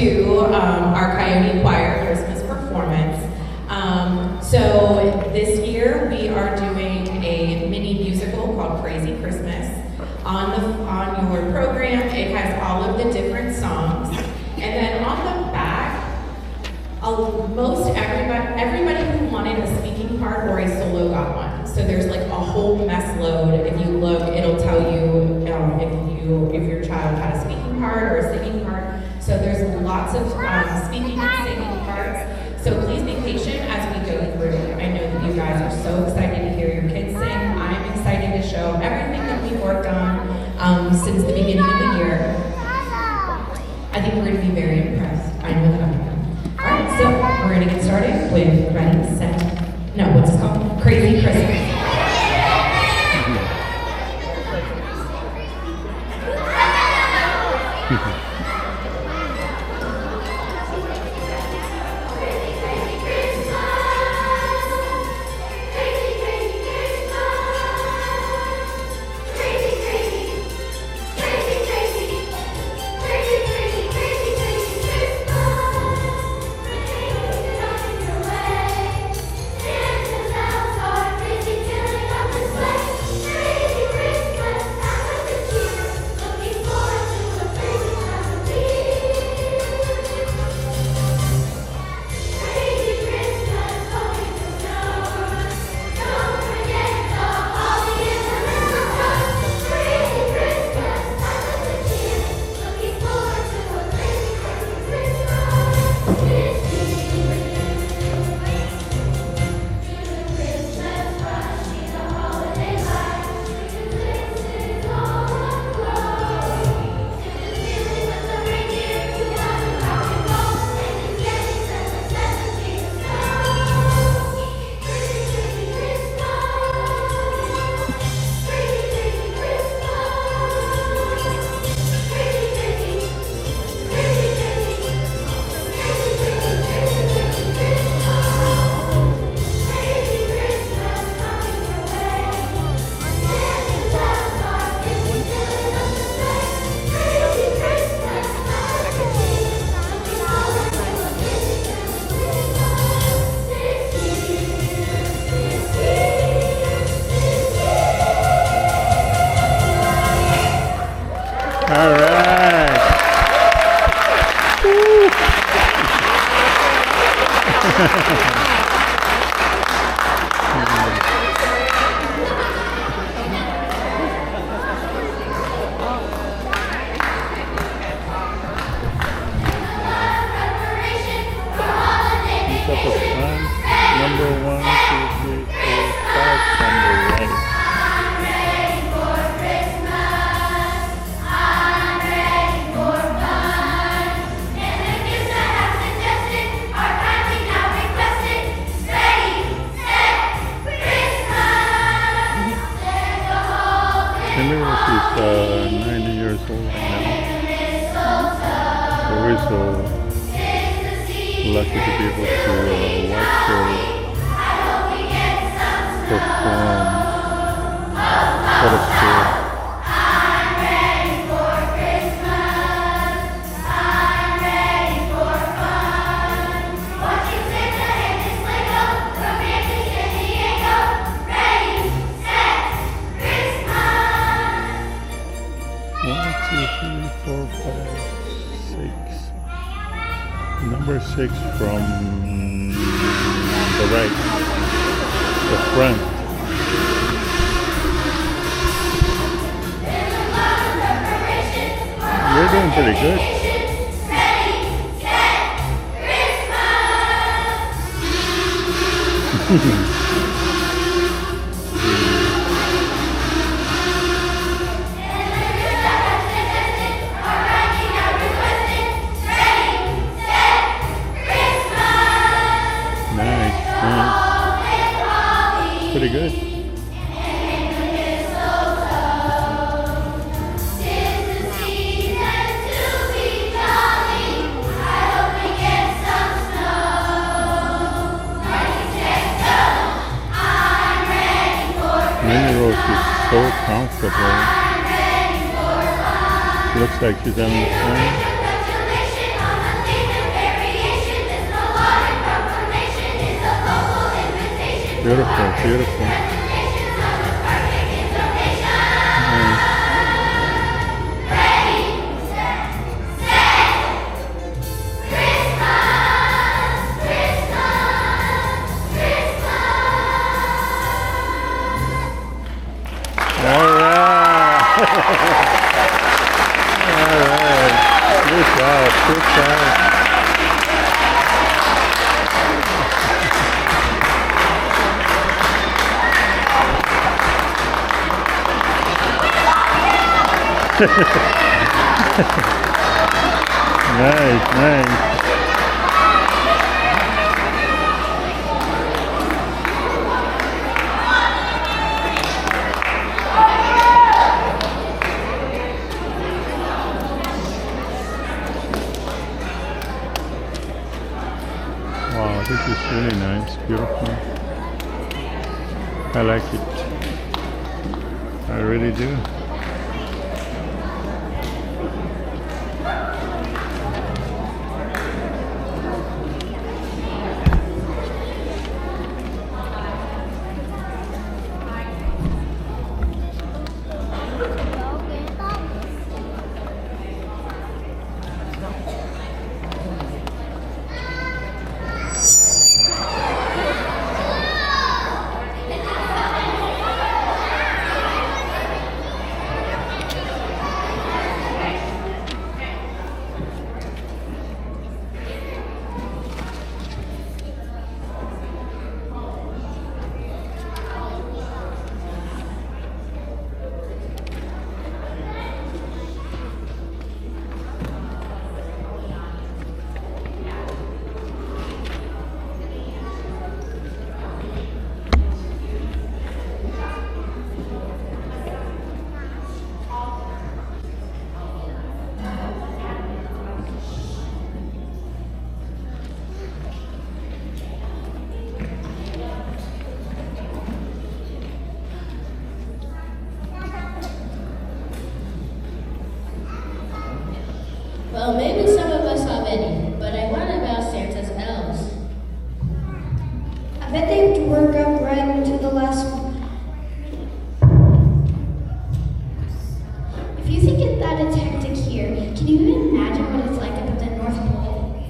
to our Coyote Choir Christmas performance. So this year we are doing a mini musical called Crazy Christmas. On your program, it has all of the different songs. And then on the back, everybody who wanted a speaking part or a solo got one. So there's like a whole mess load. If you look, it'll tell you if your child had a speaking part or a singing part. So there's lots of speaking and singing parts. So please be patient as we go through. I know that you guys are so excited to hear your kids sing. I'm excited to show everything that we've worked on since the beginning of the year. I think we're going to be very impressed. I know that I am. All right, so we're going to get started with Ready, Set, no, what's it called? Crazy Christmas. Christmas. 90 years old right now. So we're so lucky to be able to watch her perform. What a story. Number 6 from the right, the front. You're doing pretty good. Pretty good. Minnie Rose is so comfortable. Looks like she's having fun. Beautiful, beautiful. All right. All right. Good job, good job. Nice, nice. Wow, this is really nice, beautiful. I like it. I really do. Well, maybe some of us already, but I wonder about Santa's elves. I bet they work up right into the last one. If you think that it's hectic here, can you even imagine what it's like up at the North Pole?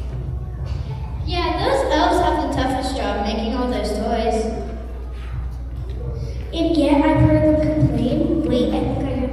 Yeah, those elves have the toughest job making all those toys. And yet I've heard them complain. Wait, I think I heard.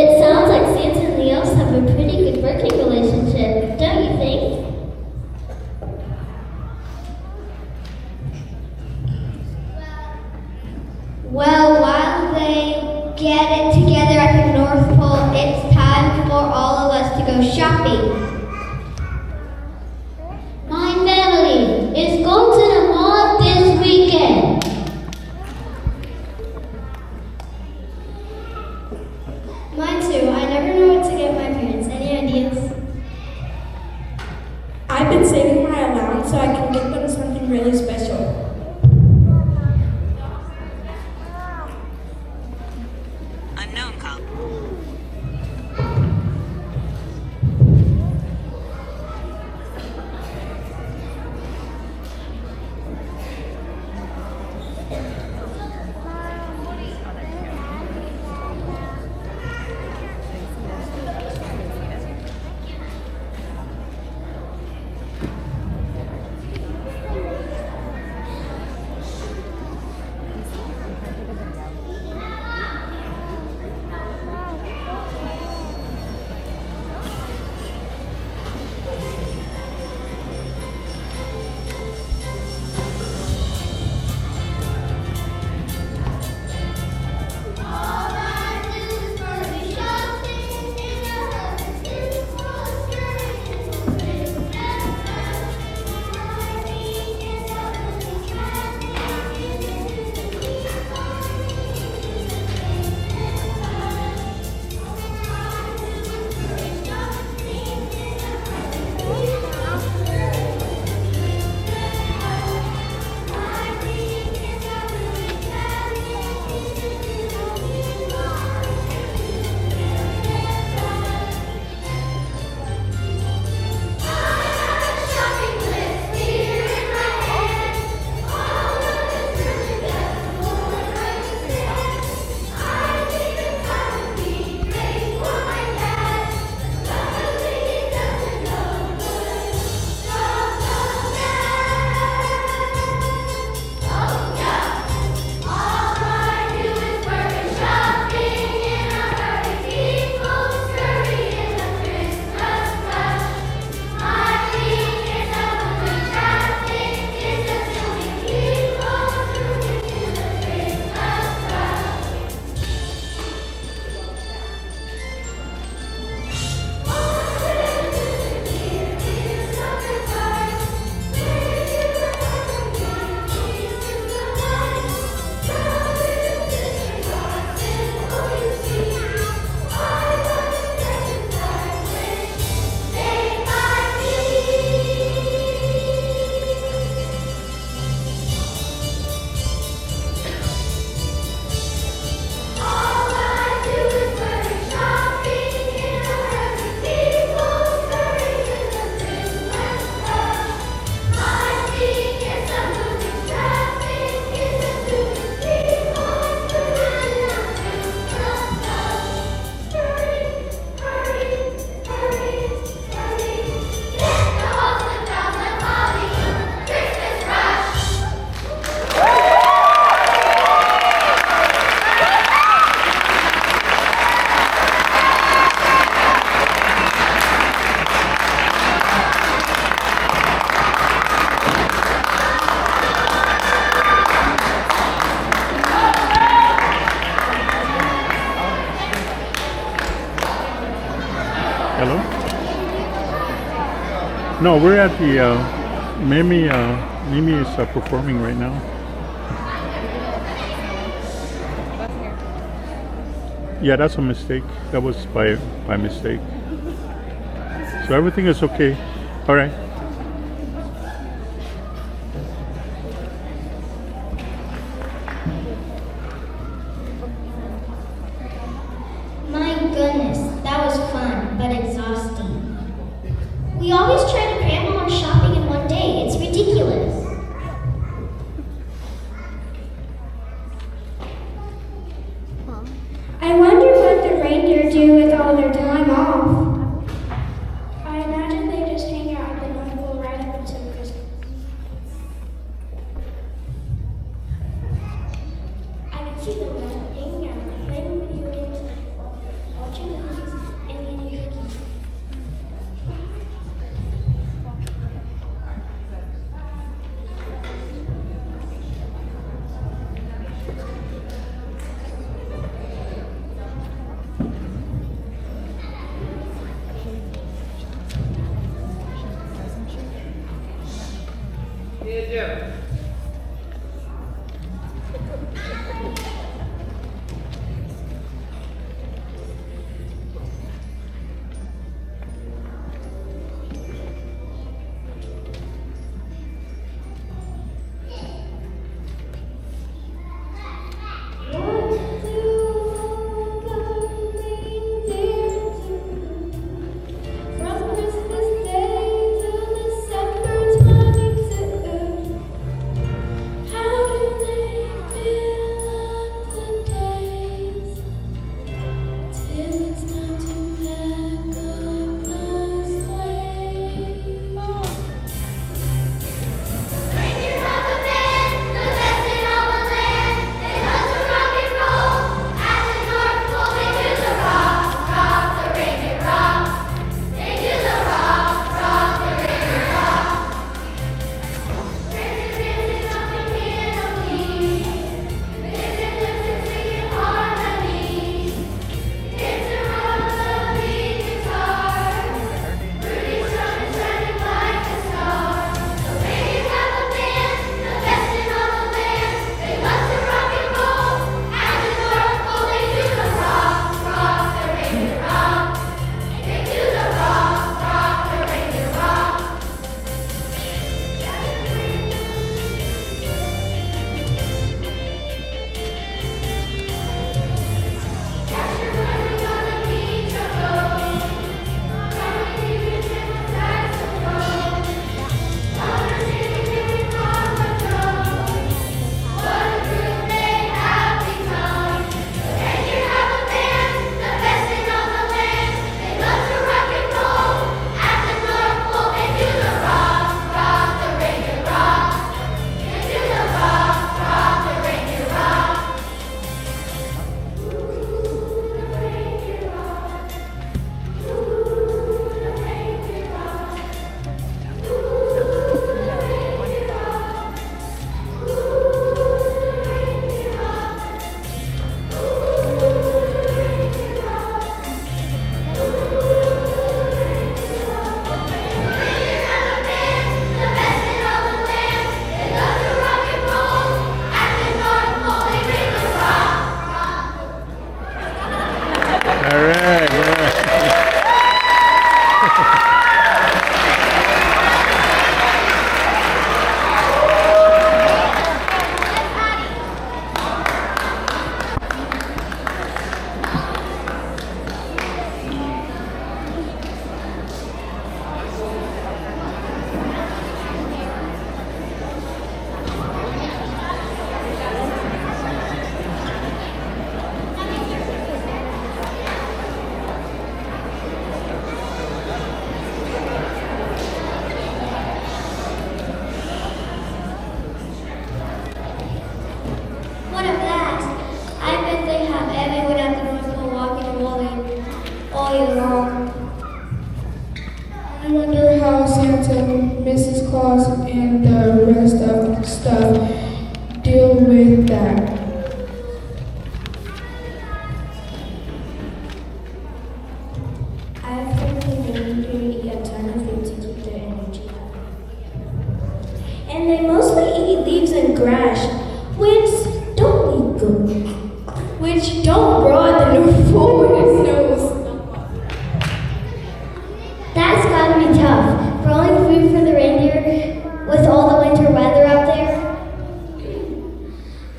It sounds like Santa and the elves have a pretty good working relationship, don't you think? Well, while they get it together at the North Pole, it's time for all of us to go shopping. My family is going to the mall this weekend. Mine too. I never know what to get my parents. Any ideas? I've been saving my allowance so I can get them something really special. Unknown call. Hello? No, we're at the Mimi. Mimi is performing right now. Yeah, that's a mistake. That was by mistake. So everything is okay. All right. My goodness, that was fun, but exhausting. We always try to cram all our shopping in one day. It's ridiculous. I wonder what the reindeer do with all their time off. I imagine they just hang out at the North Pole right up until Christmas. I can see them hanging out, playing video games, watching the I wonder how Santa, Mrs. Claus, and the rest of the stuff deal with that. I've heard the reindeer eat a ton of food to keep their energy up. And they mostly eat leaves and grass, which don't grow at the North Pole when it snows. That's gotta be tough. Growing food for the reindeer with all the winter weather out there.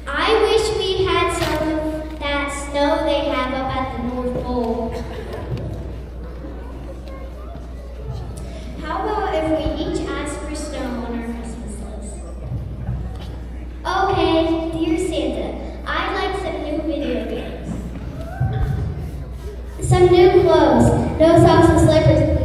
I wish we had some of that snow they have up at the North Pole. How about if we each ask for snow on our Christmas list? Okay, dear Santa, I'd like some new video games. Some new clothes. No socks and slippers, please.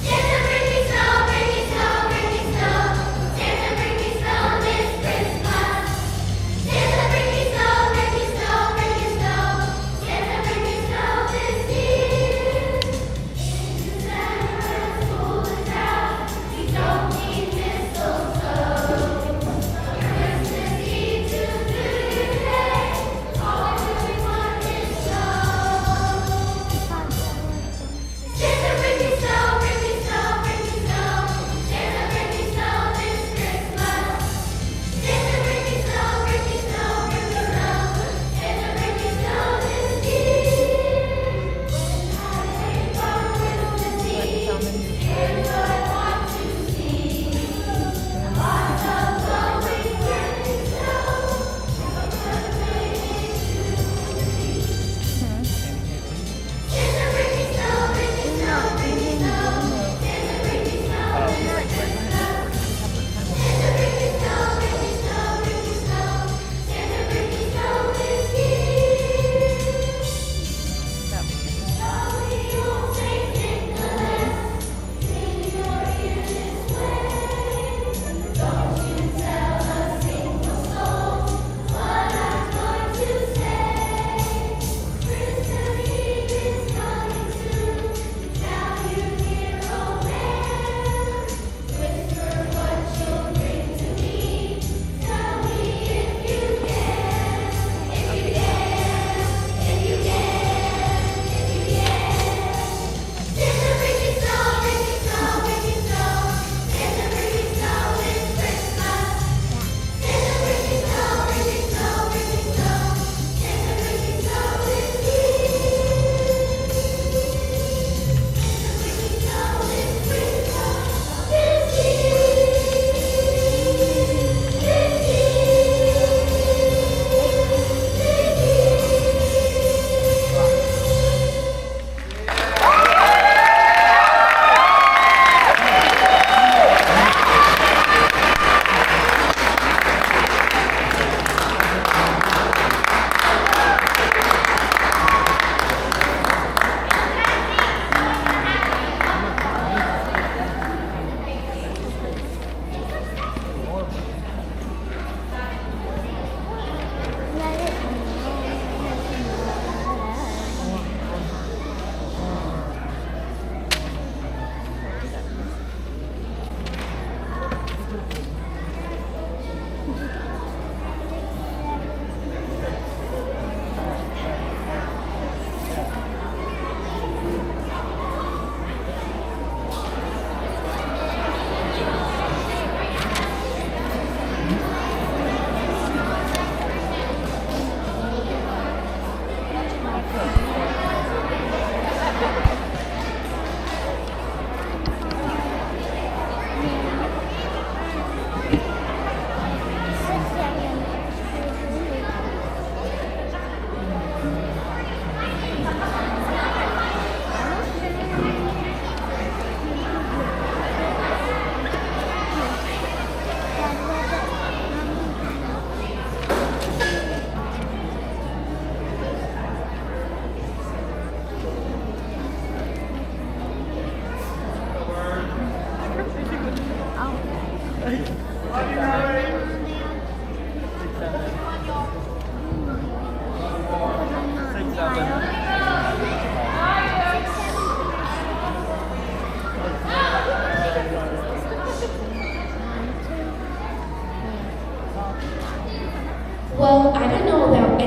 Santa brings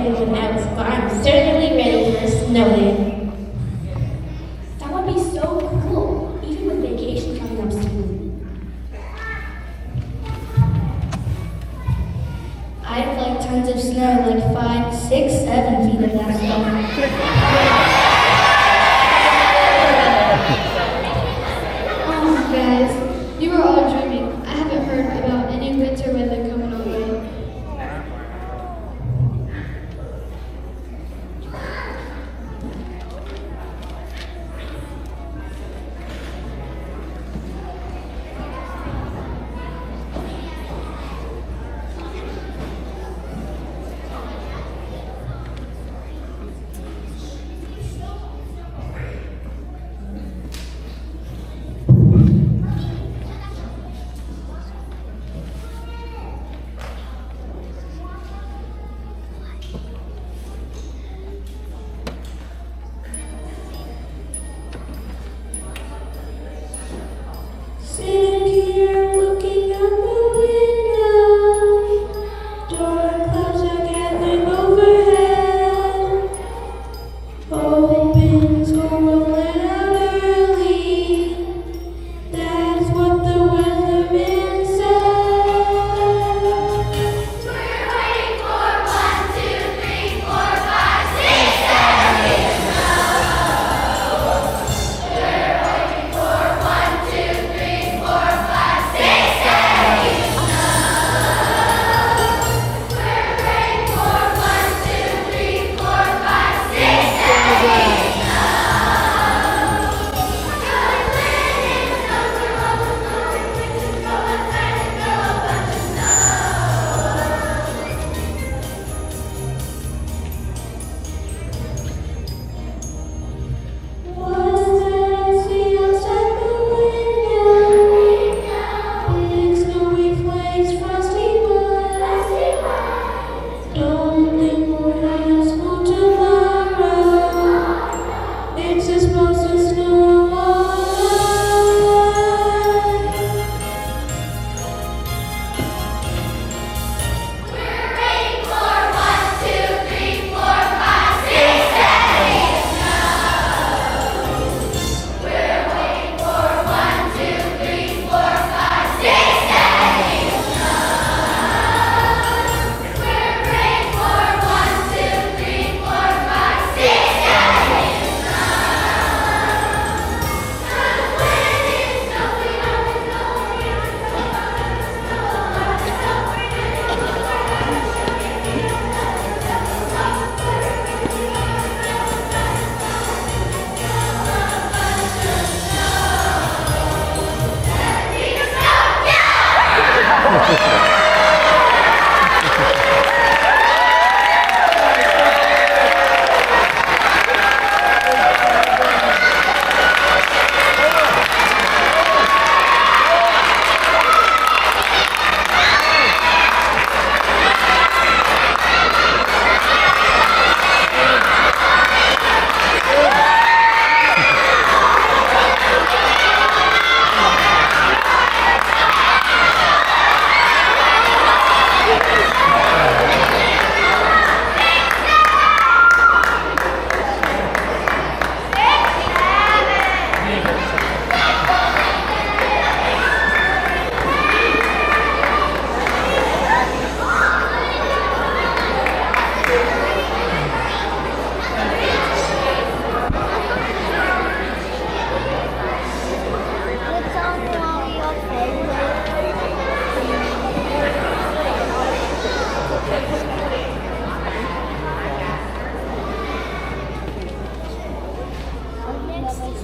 anyone else, but I'm certainly ready for a snow day. That would be so cool, even with vacation coming up soon. I'd like tons of snow, like 5, 6, 7 feet of that stuff. Oh, guys, you are all dreaming. I haven't heard about any winter weather coming our way. Sitting here looking out the window, dark clouds are gathering overhead. Hoping it's gonna let out early. That's what the weatherman said. We're waiting for 1, 2, 3, 4, 5, 6, 7 feet of snow. We're waiting for 1, 2, 3, 4, 5, 6, 7 feet of snow. We're waiting for 1, 2, 3, 4, 5, 6, 7 feet of snow. What's that I see outside the window? Big snowy flakes, frosty buds. Don't think we'll have snow tomorrow. It's just supposed to snow all night. We're waiting for 1, 2, 3, 4, 5, 6, 7 feet of snow. We're waiting for 1, 2, 3, 4, 5, 6, 7 feet of snow. We're waiting for 1, 2, 3, 4, 5, 6, 7 feet of snow. And when it's snowing, it's snowing,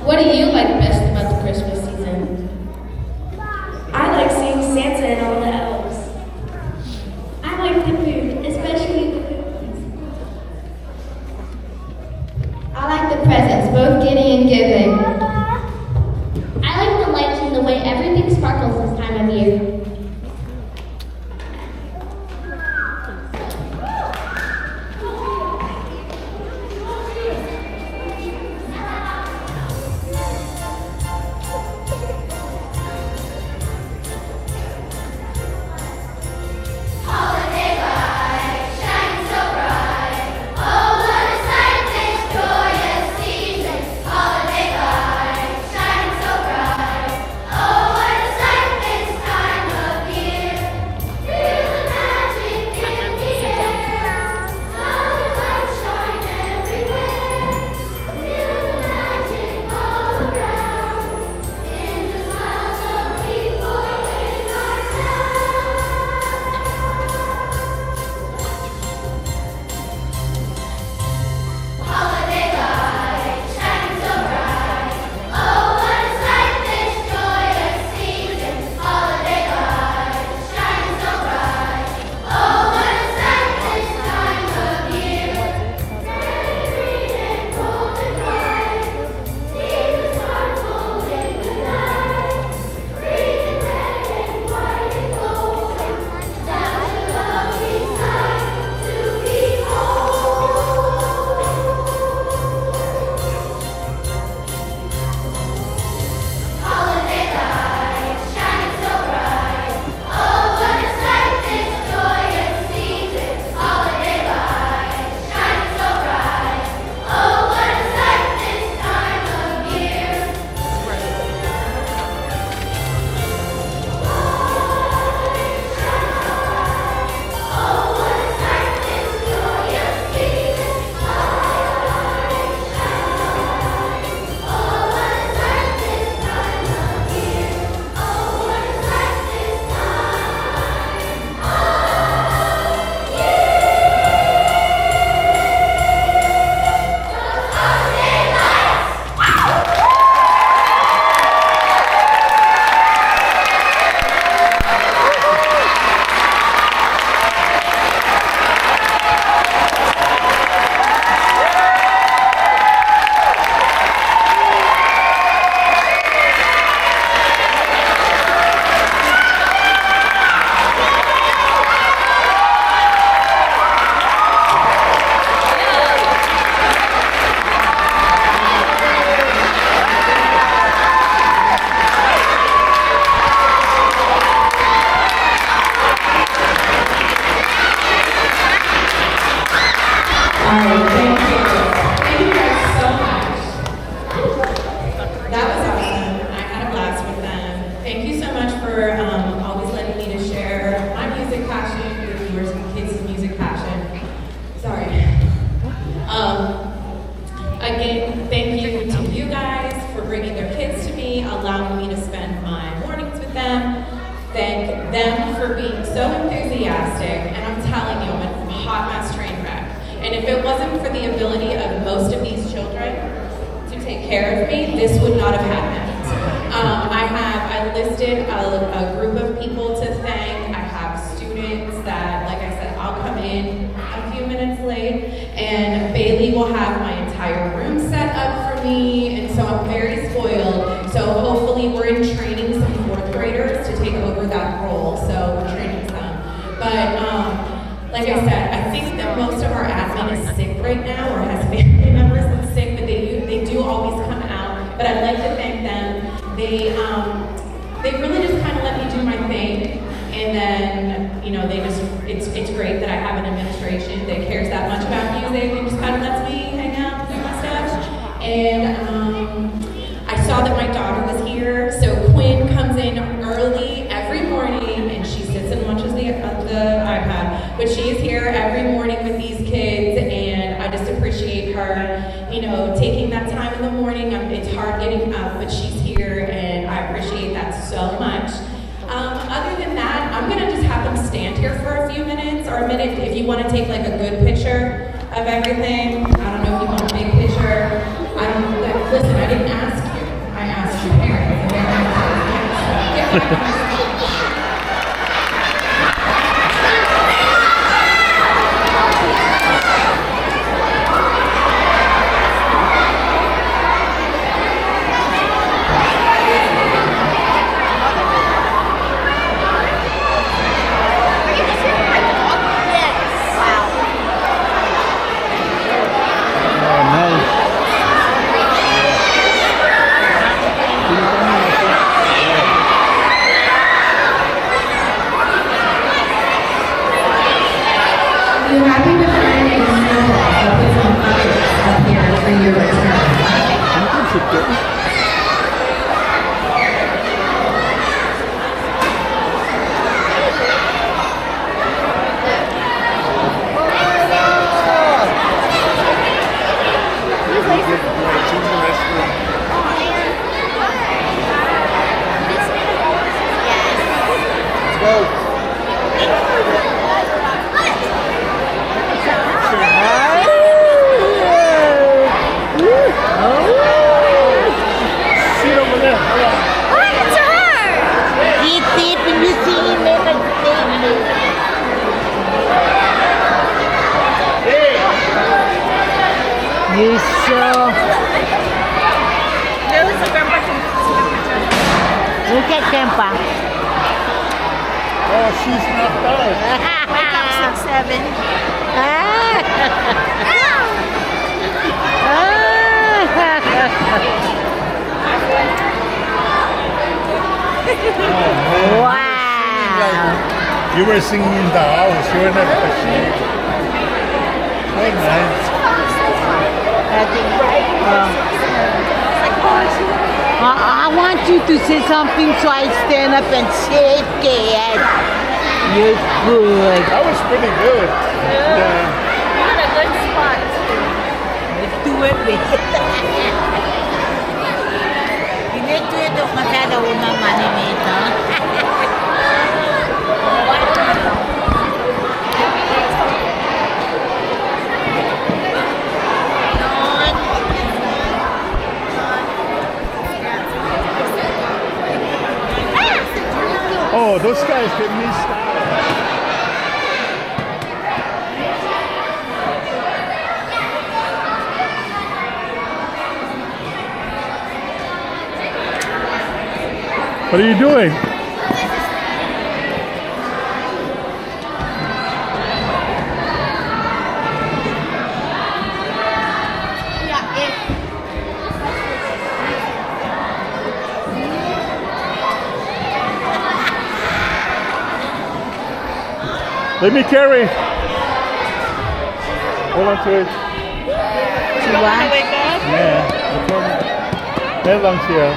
What do you like best about the Christmas season? I like seeing Santa and all the elves. I like the food, especially the cookies. I like the presents, both getting and giving. I like the lights and the way everything sparkles this time of year. if it wasn't for the ability of most of these children to take care of me, this would not have happened. I listed a group of people to thank. I have students that, like I said, I'll come in a few minutes late, and Bailey will have my entire room set up for me, and so I'm very spoiled. So hopefully we're in training some fourth graders to take over that role, so we're training some. But like I said, I think that most of our admin is sick right now, or has family members that's sick, but they do always come out. But I'd like to thank them. They really just kind of let me do my thing, and then, you know, it's great that I have an administration that cares that much about music and just kind of lets me hang out and do my stuff. And I saw that my daughter was here, so Quinn comes in early every morning, and she sits and watches the iPad, but she is here every morning with these kids, and I just appreciate her, you know, taking that time in the morning. It's hard getting up, but she's here, and I appreciate that so much. Other than that, I'm gonna just have them stand here for a few minutes, or a minute if you want to take like a good picture of everything. I don't know if you want a big picture. Listen, I didn't ask you. I asked your parents. You happy with the ending snowball? I'll put some buckets up here for your return. Look at Kempa. Oh, she's not done. Wake up 6, 7. Wow. You were singing in the house. You were not ashamed. Oh, nice. I want you to say something, so I stand up and shake it. You're good. That was pretty good. Yeah. You had a good spot. Let's do it, baby. Ito yung masyado unang manimate, ha? Oh, those guys get missed out. What are you doing? Let me carry. Hold on to it. You want to wake up? Yeah. Head lungs here.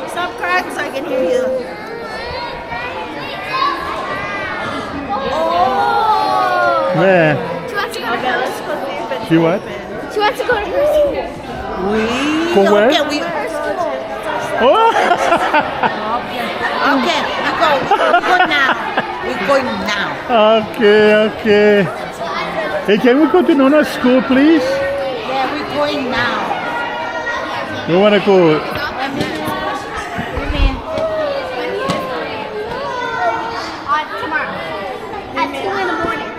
Stop crying so I can hear you. Oh! Yeah. She wants to go to Okay, her let's go see if it's She what? She wants to go to her school. We Go where? okay, we her school. That's our Oh! Okay, we go. We go now. We're going now. Okay. Hey, can we go to Nona's school, please? Yeah, we're going now. We want to go. Tomorrow. At 2 in the morning.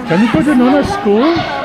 Can we go to Nona's school?